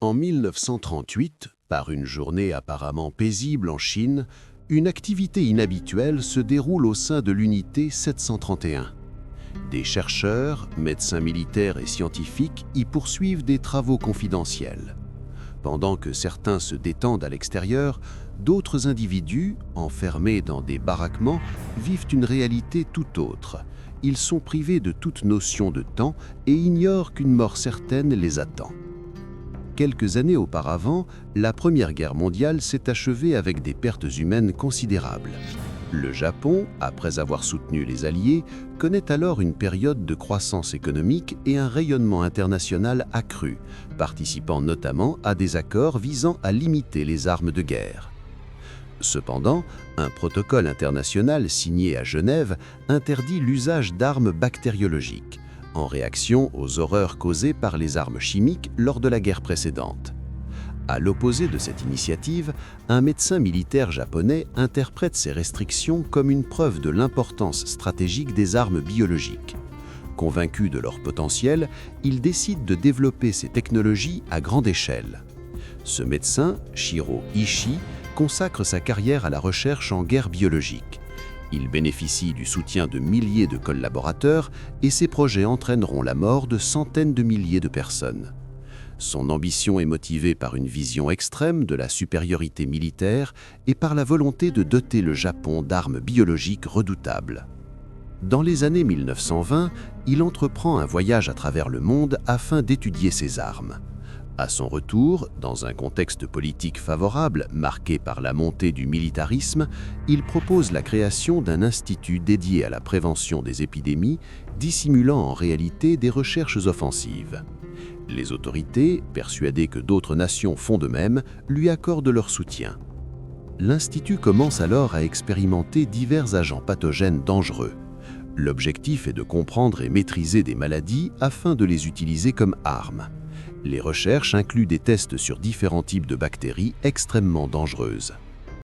En 1938, par une journée apparemment paisible en Chine, une activité inhabituelle se déroule au sein de l'unité 731. Des chercheurs, médecins militaires et scientifiques y poursuivent des travaux confidentiels. Pendant que certains se détendent à l'extérieur, d'autres individus, enfermés dans des baraquements, vivent une réalité tout autre. Ils sont privés de toute notion de temps et ignorent qu'une mort certaine les attend. Quelques années auparavant, la Première Guerre mondiale s'est achevée avec des pertes humaines considérables. Le Japon, après avoir soutenu les Alliés, connaît alors une période de croissance économique et un rayonnement international accru, participant notamment à des accords visant à limiter les armes de guerre. Cependant, un protocole international signé à Genève interdit l'usage d'armes bactériologiques, en réaction aux horreurs causées par les armes chimiques lors de la guerre précédente. À l'opposé de cette initiative, un médecin militaire japonais interprète ces restrictions comme une preuve de l'importance stratégique des armes biologiques. Convaincu de leur potentiel, il décide de développer ces technologies à grande échelle. Ce médecin, Shiro Ishii, consacre sa carrière à la recherche en guerre biologique. Il bénéficie du soutien de milliers de collaborateurs et ses projets entraîneront la mort de centaines de milliers de personnes. Son ambition est motivée par une vision extrême de la supériorité militaire et par la volonté de doter le Japon d'armes biologiques redoutables. Dans les années 1920, il entreprend un voyage à travers le monde afin d'étudier ses armes. À son retour, dans un contexte politique favorable marqué par la montée du militarisme, il propose la création d'un institut dédié à la prévention des épidémies, dissimulant en réalité des recherches offensives. Les autorités, persuadées que d'autres nations font de même, lui accordent leur soutien. L'Institut commence alors à expérimenter divers agents pathogènes dangereux. L'objectif est de comprendre et maîtriser des maladies afin de les utiliser comme armes. Les recherches incluent des tests sur différents types de bactéries extrêmement dangereuses.